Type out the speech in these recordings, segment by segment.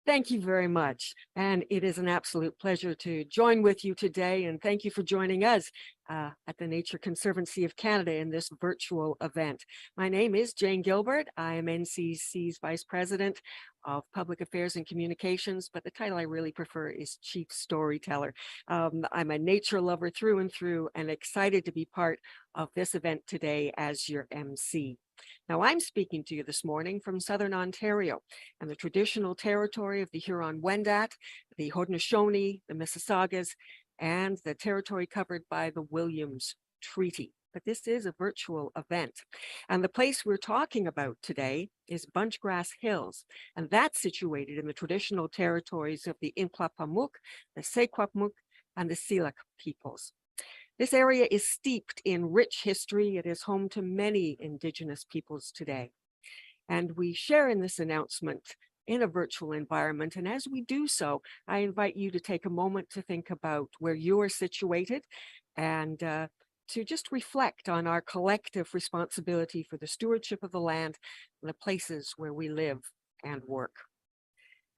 Thank you very much. And it is an absolute pleasure to join with you today. And thank you for joining us at the Nature Conservancy of Canada in this virtual event. My name is Jane Gilbert. I am NCC's Vice President of Public Affairs and Communications, but the title I really prefer is Chief Storyteller. I'm a nature lover through and through and excited to be part of this event today as your MC. Now, I'm speaking to you this morning from Southern Ontario and the traditional territory of the Huron-Wendat, the Haudenosaunee, the Mississaugas, and the territory covered by the Williams Treaty. But this is a virtual event. And the place we're talking about today is Bunchgrass Hills, and that's situated in the traditional territories of the Inquapamuk, the Sequapmuk, and the Seluk peoples. This area is steeped in rich history. It is home to many Indigenous peoples today. And we share in this announcement in a virtual environment. And as we do so, I invite you to take a moment to think about where you are situated and to just reflect on our collective responsibility for the stewardship of the land and the places where we live and work.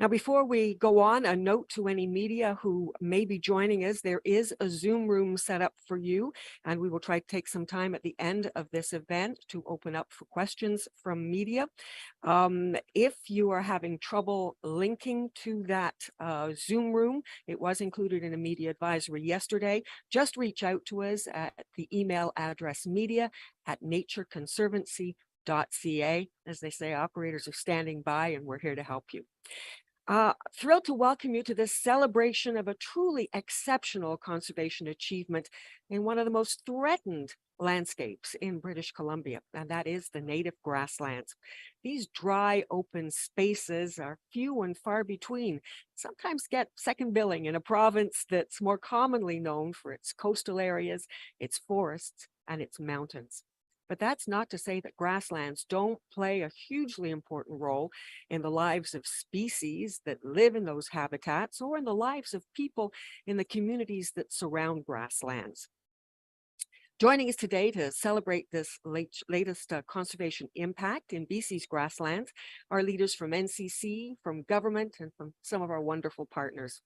Now, before we go on, a note to any media who may be joining us, there is a Zoom room set up for you, and we will try to take some time at the end of this event to open up for questions from media. If you are having trouble linking to that Zoom room, it was included in a media advisory yesterday, just reach out to us at the email address media@natureconservancy.ca. As they say, operators are standing by and we're here to help you. Thrilled to welcome you to this celebration of a truly exceptional conservation achievement in one of the most threatened landscapes in British Columbia, and that is the native grasslands. These dry, open spaces are few and far between, sometimes get second billing in a province that's more commonly known for its coastal areas, its forests, and its mountains. But that's not to say that grasslands don't play a hugely important role in the lives of species that live in those habitats or in the lives of people in the communities that surround grasslands. Joining us today to celebrate this latest conservation impact in BC's grasslands are leaders from NCC, from government, and from some of our wonderful partners.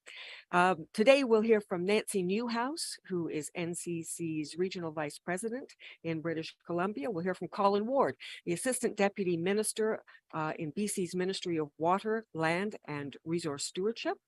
Today, we'll hear from Nancy Newhouse, who is NCC's Regional Vice President in British Columbia. We'll hear from Colin Ward, the Assistant Deputy Minister in BC's Ministry of Water, Land, and Resource Stewardship.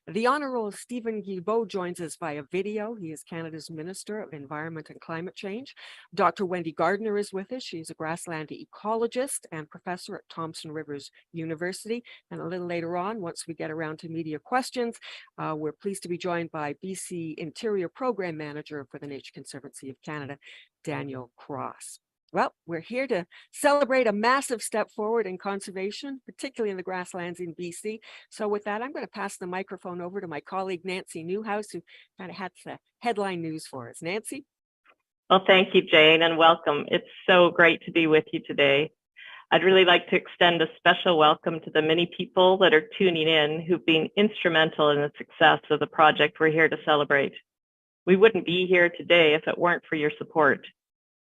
The Honourable Stephen Guilbeault joins us via video. He is Canada's Minister of Environment and Climate Change. Dr. Wendy Gardner is with us. She's a grassland ecologist and professor at Thompson Rivers University. And a little later on, once we get around to media questions, we're pleased to be joined by BC Interior Program Manager for the Nature Conservancy of Canada, Daniel Cross. Well, we're here to celebrate a massive step forward in conservation, particularly in the grasslands in BC. So with that, I'm going to pass the microphone over to my colleague, Nancy Newhouse, who kind of has the headline news for us. Nancy? Well, thank you, Jane, and welcome. It's so great to be with you today. I'd really like to extend a special welcome to the many people that are tuning in who've been instrumental in the success of the project we're here to celebrate. We wouldn't be here today if it weren't for your support.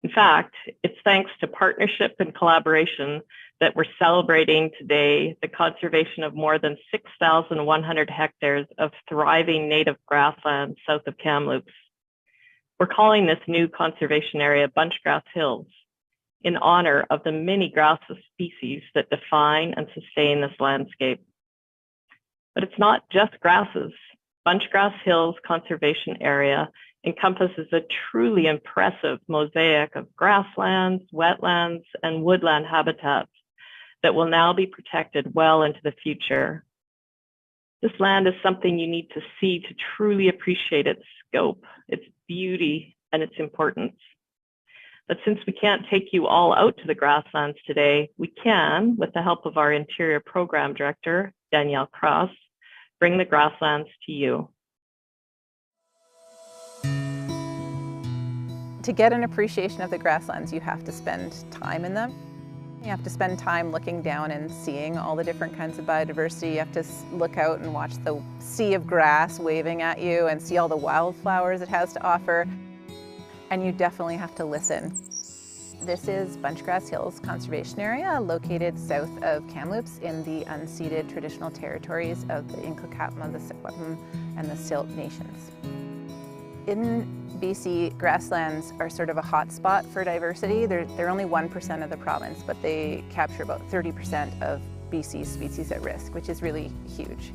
In fact, it's thanks to partnership and collaboration that we're celebrating today the conservation of more than 6,100 hectares of thriving native grasslands south of Kamloops. We're calling this new conservation area Bunchgrass Hills in honor of the many grass species that define and sustain this landscape. But it's not just grasses. Bunchgrass Hills Conservation Area encompasses a truly impressive mosaic of grasslands, wetlands, and woodland habitats that will now be protected well into the future. This land is something you need to see to truly appreciate its scope, its beauty, and its importance. But since we can't take you all out to the grasslands today, we can, with the help of our Interior Program Director, Danielle Cross, bring the grasslands to you. To get an appreciation of the grasslands, you have to spend time in them. You have to spend time looking down and seeing all the different kinds of biodiversity. You have to look out and watch the sea of grass waving at you and see all the wildflowers it has to offer. And you definitely have to listen. This is Bunchgrass Hills Conservation Area, located south of Kamloops in the unceded traditional territories of the Inklakatma, the Secwepemc, and the Silt Nations. In BC, grasslands are sort of a hot spot for diversity. They're only 1% of the province, but they capture about 30% of BC's species at risk, which is really huge.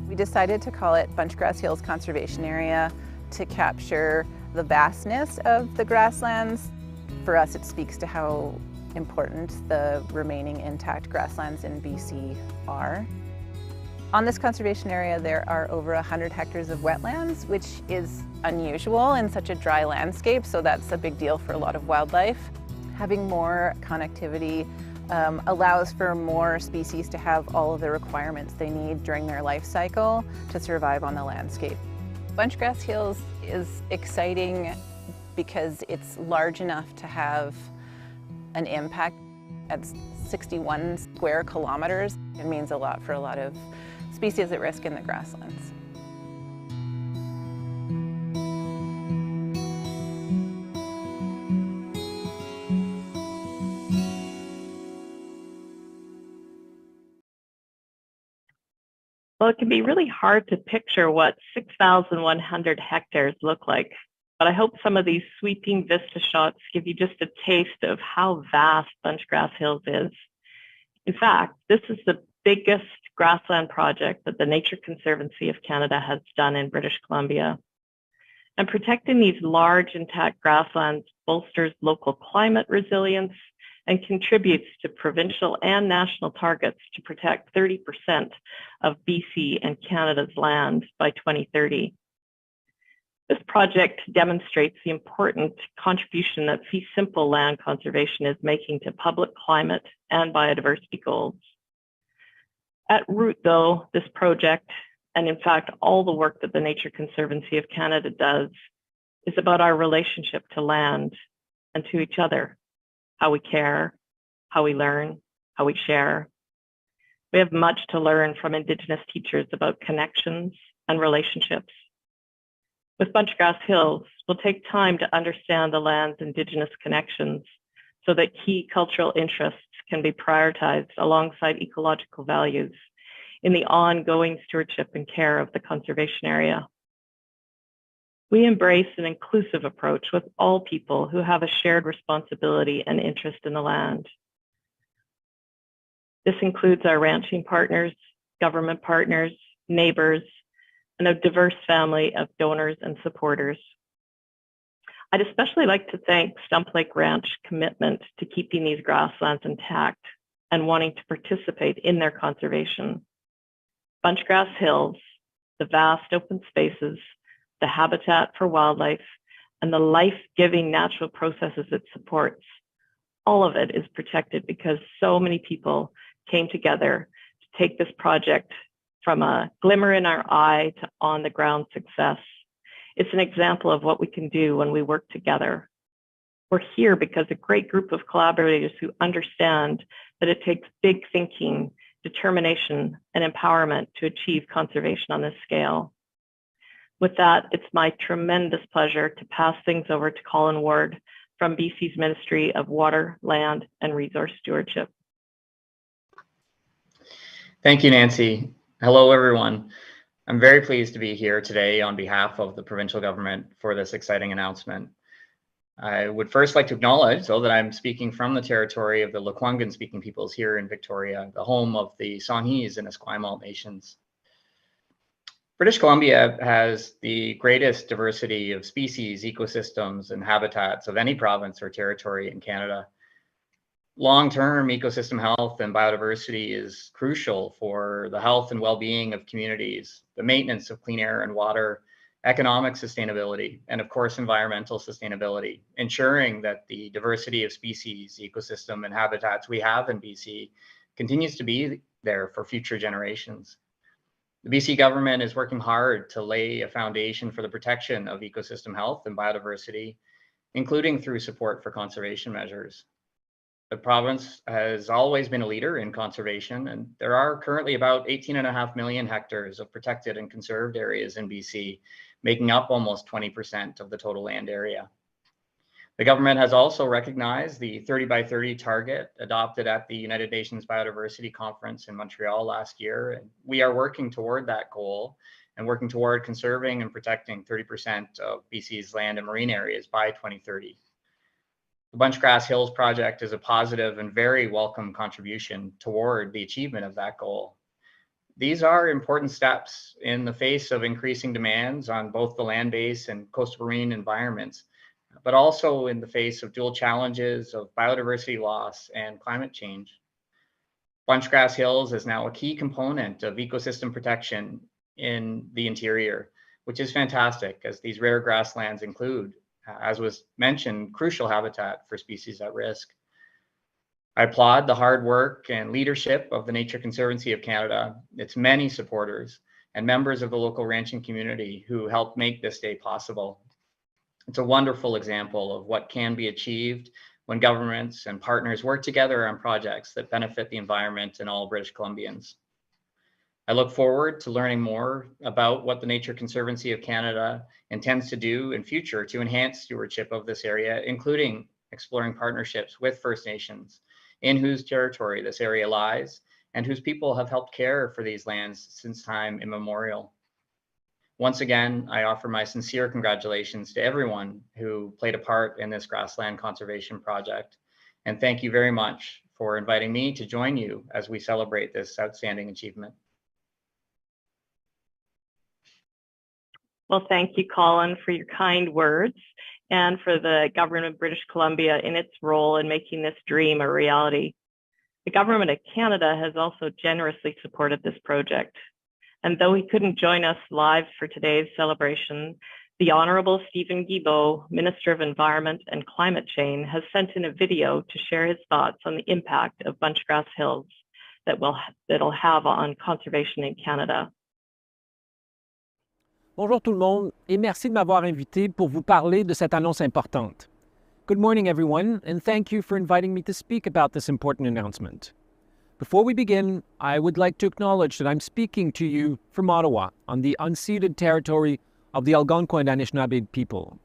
We decided to call it Bunchgrass Hills Conservation Area to capture the vastness of the grasslands. For us, it speaks to how important the remaining intact grasslands in BC are. On this conservation area, there are over 100 hectares of wetlands, which is unusual in such a dry landscape, so that's a big deal for a lot of wildlife. Having more connectivity allows for more species to have all of the requirements they need during their life cycle to survive on the landscape. Bunchgrass Hills is exciting because it's large enough to have an impact. At 61 square kilometers, it means a lot for a lot of species at risk in the grasslands. Well, it can be really hard to picture what 6,100 hectares look like, but I hope some of these sweeping vista shots give you just a taste of how vast Bunchgrass Hills is. In fact, this is the biggest grassland project that the Nature Conservancy of Canada has done in British Columbia. And protecting these large intact grasslands bolsters local climate resilience and contributes to provincial and national targets to protect 30% of BC and Canada's land by 2030. This project demonstrates the important contribution that fee simple land conservation is making to public climate and biodiversity goals. At root, though, this project, and in fact, all the work that the Nature Conservancy of Canada does, is about our relationship to land and to each other, how we care, how we learn, how we share. We have much to learn from Indigenous teachers about connections and relationships. With Bunchgrass Hills, we'll take time to understand the land's Indigenous connections so that key cultural interests can be prioritized alongside ecological values in the ongoing stewardship and care of the conservation area. We embrace an inclusive approach with all people who have a shared responsibility and interest in the land. This includes our ranching partners, government partners, neighbors, and a diverse family of donors and supporters. I'd especially like to thank Stump Lake Ranch's commitment to keeping these grasslands intact and wanting to participate in their conservation. Bunchgrass Hills, the vast open spaces, the habitat for wildlife, and the life-giving natural processes it supports all of it is protected because so many people came together to take this project from a glimmer in our eye to on the ground success. It's an example of what we can do when we work together. We're here because a great group of collaborators who understand that it takes big thinking, determination, and empowerment to achieve conservation on this scale. With that, it's my tremendous pleasure to pass things over to Colin Ward from BC's Ministry of Water, Land, and Resource Stewardship. Thank you, Nancy. Hello, everyone. I'm very pleased to be here today on behalf of the provincial government for this exciting announcement. I would first like to acknowledge, though, that I'm speaking from the territory of the Lekwungen-speaking peoples here in Victoria, the home of the Songhees and Esquimalt nations. British Columbia has the greatest diversity of species, ecosystems, and habitats of any province or territory in Canada. Long-term ecosystem health and biodiversity is crucial for the health and well-being of communities, the maintenance of clean air and water, economic sustainability, and of course, environmental sustainability, ensuring that the diversity of species, ecosystem, and habitats we have in BC continues to be there for future generations. The BC government is working hard to lay a foundation for the protection of ecosystem health and biodiversity, including through support for conservation measures. The province has always been a leader in conservation, and there are currently about 18.5 million hectares of protected and conserved areas in BC, making up almost 20% of the total land area. The government has also recognized the 30 by 30 target adopted at the United Nations Biodiversity Conference in Montreal last year. And we are working toward that goal and working toward conserving and protecting 30% of BC's land and marine areas by 2030. The Bunchgrass Hills project is a positive and very welcome contribution toward the achievement of that goal. These are important steps in the face of increasing demands on both the land base and coastal marine environments, but also in the face of dual challenges of biodiversity loss and climate change. Bunchgrass Hills is now a key component of ecosystem protection in the interior, which is fantastic as these rare grasslands include, as was mentioned, crucial habitat for species at risk. I applaud the hard work and leadership of the Nature Conservancy of Canada, its many supporters, and members of the local ranching community who helped make this day possible. It's a wonderful example of what can be achieved when governments and partners work together on projects that benefit the environment and all British Columbians. I look forward to learning more about what the Nature Conservancy of Canada intends to do in future to enhance stewardship of this area, including exploring partnerships with First Nations, in whose territory this area lies, and whose people have helped care for these lands since time immemorial. Once again, I offer my sincere congratulations to everyone who played a part in this grassland conservation project. And thank you very much for inviting me to join you as we celebrate this outstanding achievement. Well, thank you, Colin, for your kind words and for the government of British Columbia in its role in making this dream a reality. The government of Canada has also generously supported this project. And though he couldn't join us live for today's celebration, the Honorable Stephen Guilbeault, Minister of Environment and Climate Change, has sent in a video to share his thoughts on the impact of Bunchgrass Hills that'll have on conservation in Canada. Bonjour tout le monde et merci de m'avoir invité pour vous parler de cette annonce importante. Good morning everyone and thank you for inviting me to speak about this important announcement. Before we begin, I would like to acknowledge that I'm speaking to you from Ottawa on the unceded territory of the Algonquin and Anishinaabe people.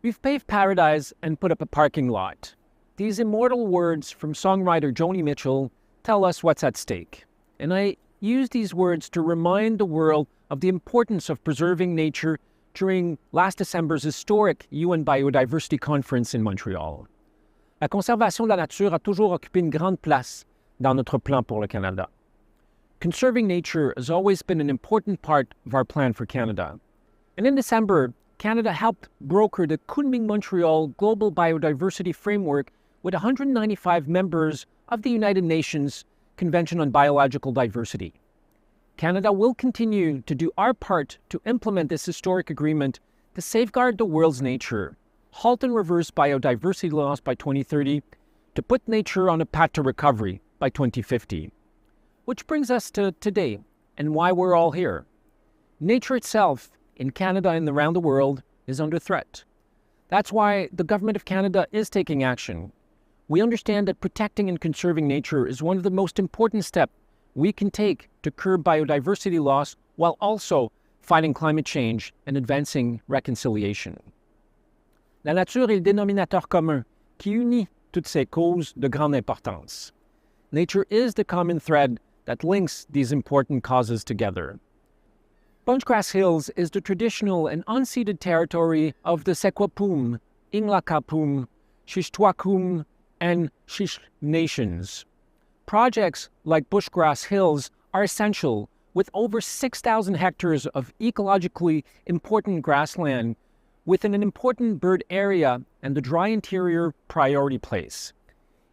We've paved paradise and put up a parking lot. These immortal words from songwriter Joni Mitchell tell us what's at stake. And I use these words to remind the world of the importance of preserving nature during last December's historic UN Biodiversity Conference in Montreal. La conservation de la nature a toujours occupé une grande place dans notre plan pour le Canada. Conserving nature has always been an important part of our plan for Canada. And in December, Canada helped broker the Kunming-Montreal Global Biodiversity Framework with 195 members of the United Nations Convention on Biological Diversity. Canada will continue to do our part to implement this historic agreement to safeguard the world's nature, halt and reverse biodiversity loss by 2030, to put nature on a path to recovery by 2050. Which brings us to today and why we're all here. Nature itself, in Canada and around the world, is under threat. That's why the Government of Canada is taking action. We understand that protecting and conserving nature is one of the most important steps we can take to curb biodiversity loss while also fighting climate change and advancing reconciliation. La nature est le dénominateur commun qui unit toutes ces causes de grande importance. Nature is the common thread that links these important causes together. Bunchgrass Hills is the traditional and unceded territory of the Secwepemc, Inglaka'pemc, Shishtuakum, and Shish nations. Projects like Bunchgrass Hills are essential, with over 6,000 hectares of ecologically important grassland within an important bird area and the dry interior priority place.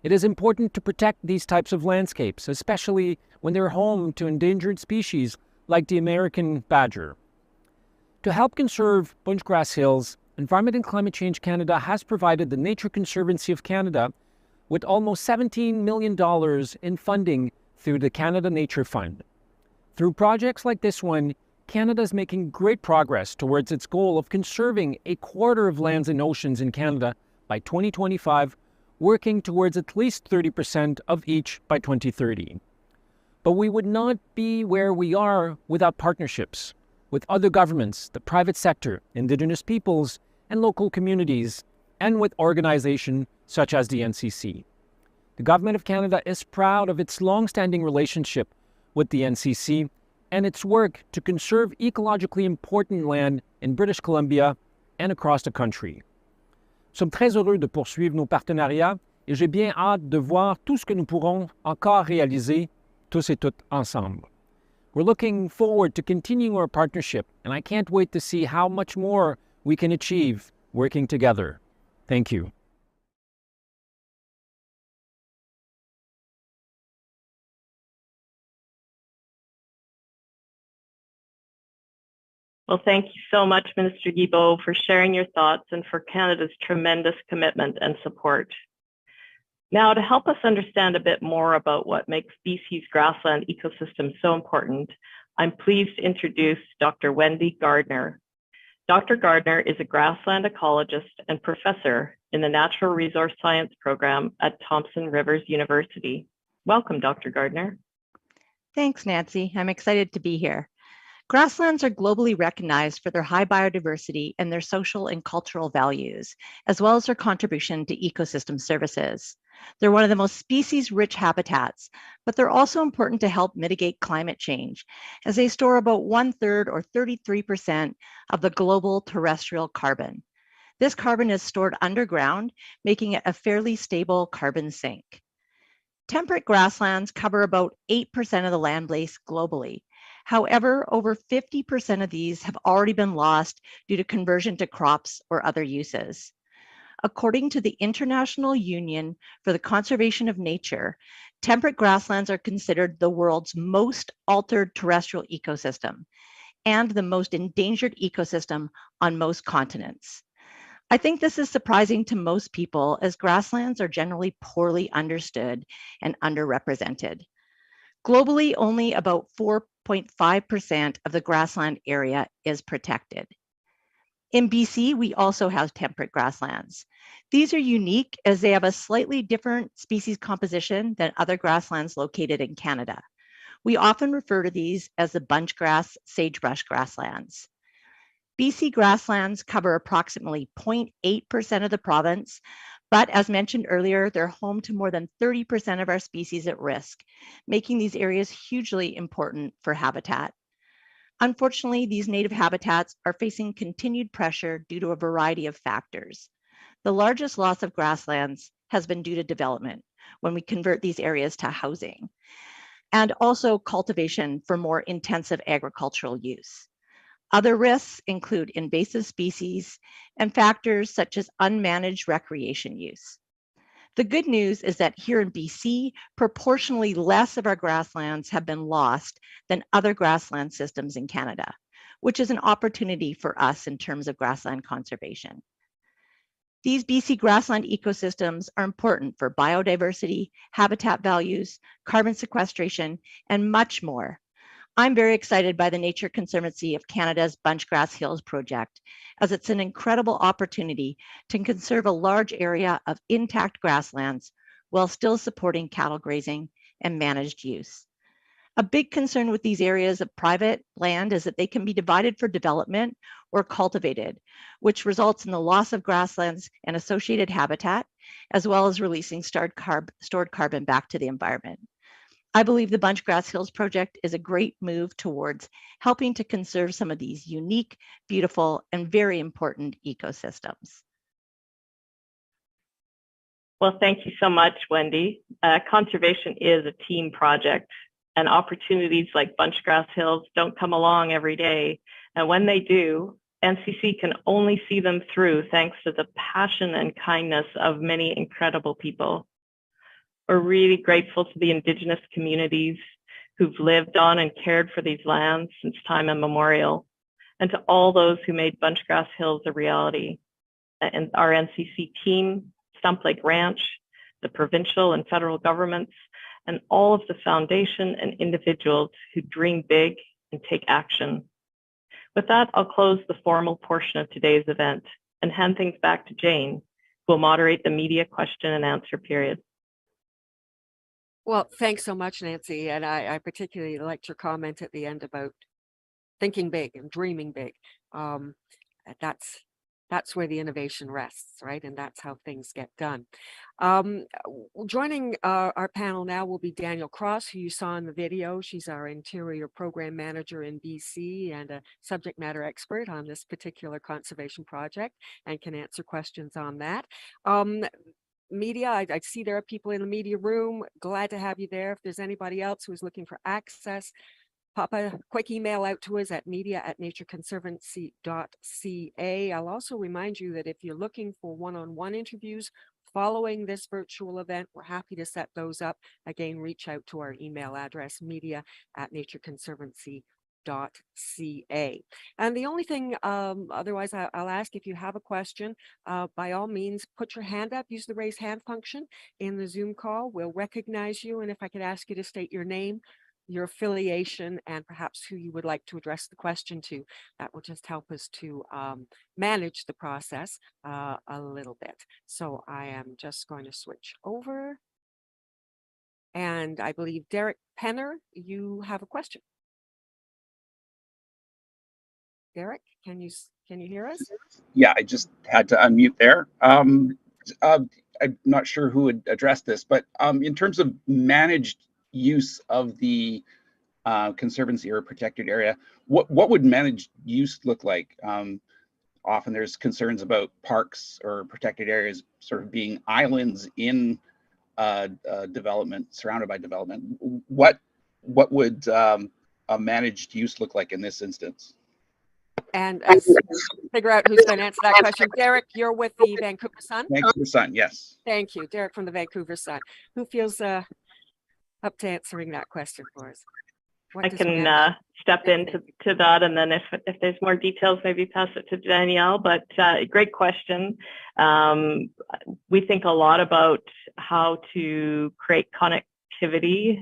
It is important to protect these types of landscapes, especially when they're home to endangered species like the American badger. To help conserve Bunchgrass Hills, Environment and Climate Change Canada has provided the Nature Conservancy of Canada with almost $17 million in funding through the Canada Nature Fund. Through projects like this one, Canada is making great progress towards its goal of conserving a quarter of lands and oceans in Canada by 2025, working towards at least 30% of each by 2030. But we would not be where we are without partnerships with other governments, the private sector, Indigenous peoples, and local communities, and with organizations such as the NCC. The Government of Canada is proud of its long-standing relationship with the NCC and its work to conserve ecologically important land in British Columbia and across the country. Nous sommes très heureux de poursuivre nos partenariats et j'ai bien hâte de voir tout ce que nous pourrons encore réaliser tous et toutes ensemble. We're looking forward to continuing our partnership, and I can't wait to see how much more we can achieve working together. Thank you. Well, thank you so much, Minister Guilbeault, for sharing your thoughts and for Canada's tremendous commitment and support. Now, to help us understand a bit more about what makes BC's grassland ecosystem so important, I'm pleased to introduce Dr. Wendy Gardner. Dr. Gardner is a grassland ecologist and professor in the Natural Resource Science program at Thompson Rivers University. Welcome, Dr. Gardner. Thanks, Nancy. I'm excited to be here. Grasslands are globally recognized for their high biodiversity and their social and cultural values, as well as their contribution to ecosystem services. They're one of the most species-rich habitats, but they're also important to help mitigate climate change, as they store about 1/3 or 33% of the global terrestrial carbon. This carbon is stored underground, making it a fairly stable carbon sink. Temperate grasslands cover about 8% of the land base globally. However, over 50% of these have already been lost due to conversion to crops or other uses. According to the International Union for the Conservation of Nature, temperate grasslands are considered the world's most altered terrestrial ecosystem and the most endangered ecosystem on most continents. I think this is surprising to most people, as grasslands are generally poorly understood and underrepresented. Globally, only about 4.5% of the grassland area is protected. In BC, we also have temperate grasslands. These are unique as they have a slightly different species composition than other grasslands located in Canada. We often refer to these as the bunchgrass sagebrush grasslands. BC grasslands cover approximately 0.8% of the province, but as mentioned earlier, they're home to more than 30% of our species at risk, making these areas hugely important for habitat. Unfortunately, these native habitats are facing continued pressure due to a variety of factors. The largest loss of grasslands has been due to development, when we convert these areas to housing, and also cultivation for more intensive agricultural use. Other risks include invasive species and factors such as unmanaged recreation use. The good news is that here in BC, proportionally less of our grasslands have been lost than other grassland systems in Canada, which is an opportunity for us in terms of grassland conservation. These BC grassland ecosystems are important for biodiversity, habitat values, carbon sequestration, and much more. I'm very excited by the Nature Conservancy of Canada's Bunchgrass Hills project, as it's an incredible opportunity to conserve a large area of intact grasslands while still supporting cattle grazing and managed use. A big concern with these areas of private land is that they can be divided for development or cultivated, which results in the loss of grasslands and associated habitat, as well as releasing stored carbon back to the environment. I believe the Bunchgrass Hills project is a great move towards helping to conserve some of these unique, beautiful, and very important ecosystems. Well, thank you so much, Wendy. Conservation is a team project, and opportunities like Bunchgrass Hills don't come along every day. And when they do, NCC can only see them through thanks to the passion and kindness of many incredible people. We're really grateful to the Indigenous communities who've lived on and cared for these lands since time immemorial, and to all those who made Bunchgrass Hills a reality. And our NCC team, Stump Lake Ranch, the provincial and federal governments, and all of the foundation and individuals who dream big and take action. With that, I'll close the formal portion of today's event and hand things back to Jane, who will moderate the media question and answer period. Well, thanks so much, Nancy. And I particularly liked your comment at the end about thinking big and dreaming big. That's where the innovation rests, right? And that's how things get done. Joining our panel now will be Danielle Cross, who you saw in the video. She's our Interior Program Manager in BC and a subject matter expert on this particular conservation project and can answer questions on that. Media, I see there are people in the media room. Glad to have you there. If there's anybody else who's looking for access, pop a quick email out to us at media@natureconservancy.ca. I'll also remind you that if you're looking for one-on-one interviews following this virtual event, we're happy to set those up. Again, reach out to our email address, media@natureconservancy.ca. And the only thing, otherwise, I'll ask if you have a question, by all means, put your hand up, use the raise hand function in the Zoom call. We'll recognize you. And if I could ask you to state your name, your affiliation, and perhaps who you would like to address the question to, that will just help us to manage the process a little bit. So I am just going to switch over. And I believe Derek Penner, you have a question. Derek, can you hear us? Yeah, I just had to unmute there. I'm not sure who would address this, but in terms of managed use of the conservancy or protected area, what would managed use look like? Often there's concerns about parks or protected areas sort of being islands in development, surrounded by development. What would a managed use look like in this instance? And figure out who's going to answer that question. Derek, you're with the Vancouver Sun. Vancouver Sun, yes. Thank you, Derek from the Vancouver Sun. Who feels up to answering that question for us? I can step into that, and then if there's more details, maybe pass it to Danielle. But great question. We think a lot about how to create connectivity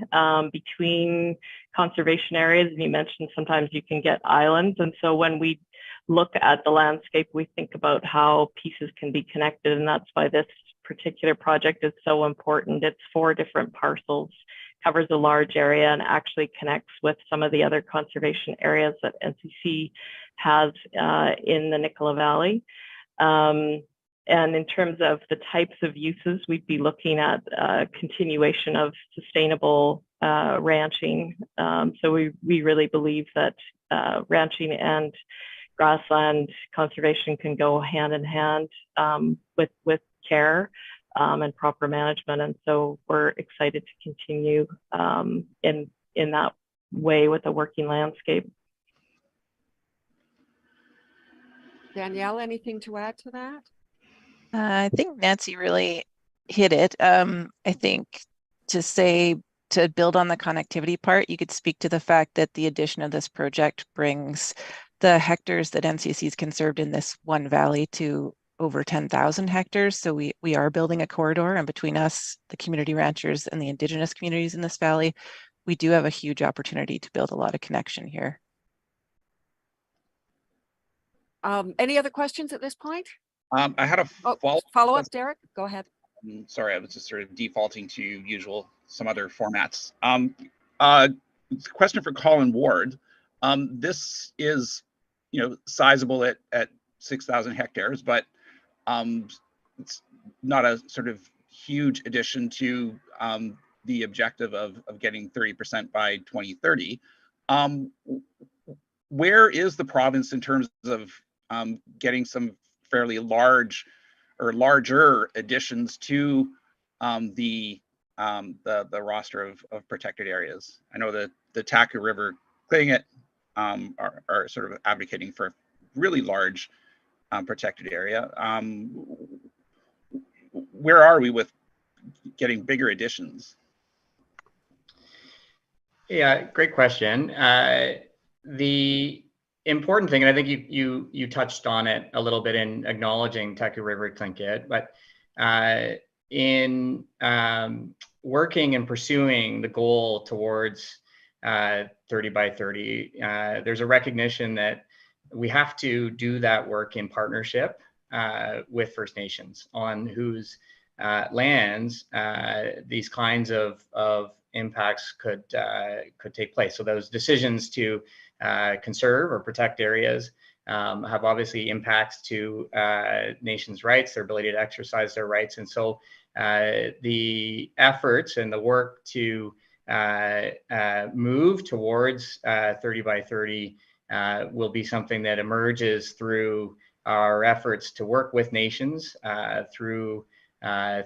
between conservation areas. And you mentioned sometimes you can get islands, and so when we look at the landscape, we think about how pieces can be connected, and that's why this particular project is so important. It's 4 different parcels, covers a large area, and actually connects with some of the other conservation areas that NCC has in the Nicola Valley. And in terms of the types of uses, we'd be looking at continuation of sustainable ranching. So we really believe that ranching and grassland conservation can go hand in hand with care and proper management. And so we're excited to continue in that way with a working landscape. Danielle, anything to add to that? I think Nancy really hit it. I think to build on the connectivity part, you could speak to the fact that the addition of this project brings the hectares that NCC's conserved in this one valley to over 10,000 hectares. So we are building a corridor, and between us, the community ranchers, and the Indigenous communities in this valley, we do have a huge opportunity to build a lot of connection here. Any other questions at this point? I had a follow up, Derek. Go ahead. Sorry, I was just sort of defaulting to some other formats. Question for Colin Ward. This is, sizable at 6,000 hectares, but it's not a sort of huge addition to the objective of getting 30% by 2030. Where is the province in terms of getting some fairly large or larger additions to the roster of protected areas? I know that the Taku River Clingit are sort of advocating for a really large protected area. Where are we with getting bigger additions? Yeah, great question. The important thing, and I think you touched on it a little bit in acknowledging Taku River Tlingit, but in working and pursuing the goal towards 30 by 30, there's a recognition that we have to do that work in partnership with First Nations on whose lands these kinds of impacts could take place. So those decisions to conserve or protect areas have obviously impacts to nations' rights, their ability to exercise their rights. And so the efforts and the work to move towards 30 by 30 will be something that emerges through our efforts to work with nations through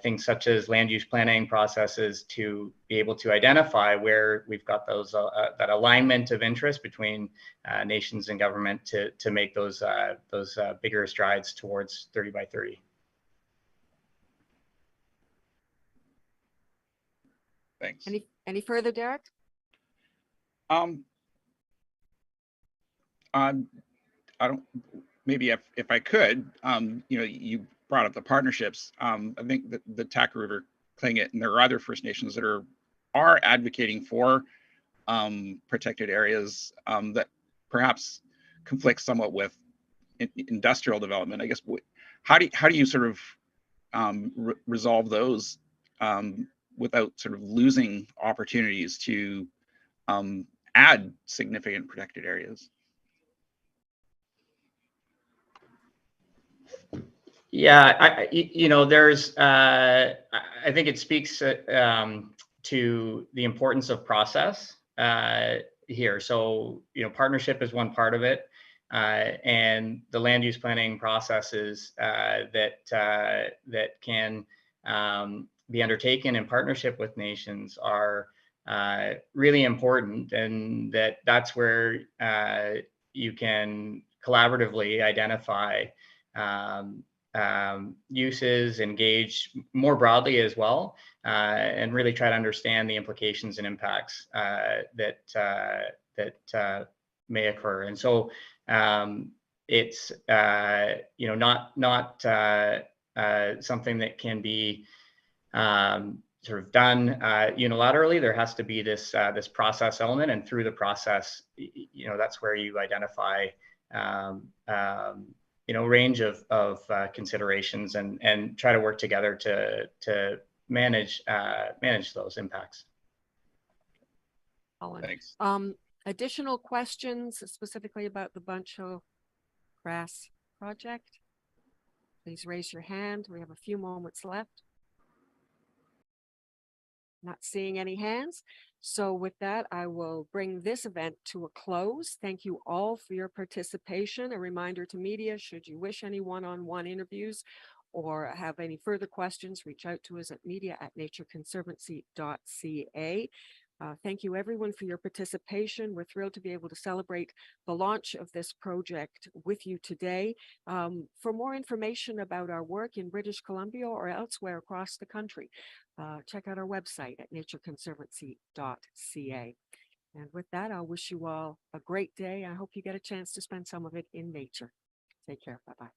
things such as land use planning processes to be able to identify where we've got those that alignment of interest between nations and government to make those bigger strides towards 30 by 30. Thanks. Any further, Derek? I don't. Maybe if I could, you brought up the partnerships. I think that the Taku River Tlingit and there are other First Nations that are advocating for protected areas that perhaps conflict somewhat with industrial development. I guess how do you sort of resolve those without sort of losing opportunities to add significant protected areas? Yeah, there's, I think it speaks to the importance of process here. So, partnership is one part of it. And the land use planning processes that can be undertaken in partnership with nations are really important. And that's where you can collaboratively identify uses, engage more broadly as well, and really try to understand the implications and impacts that may occur. And so it's not something that can be sort of done unilaterally. There has to be this process element, and through the process, that's where you identify range of considerations and try to work together to manage those impacts. Thanks. Additional questions specifically about the Bunchgrass project? Please raise your hand. We have a few moments left. Not seeing any hands. So with that, I will bring this event to a close. Thank you all for your participation. A reminder to media, should you wish any one-on-one interviews or have any further questions, reach out to us at media@natureconservancy.ca. Thank you everyone for your participation. We're thrilled to be able to celebrate the launch of this project with you today. For more information about our work in British Columbia or elsewhere across the country, check out our website at natureconservancy.ca. And with that, I'll wish you all a great day. I hope you get a chance to spend some of it in nature. Take care. Bye-bye.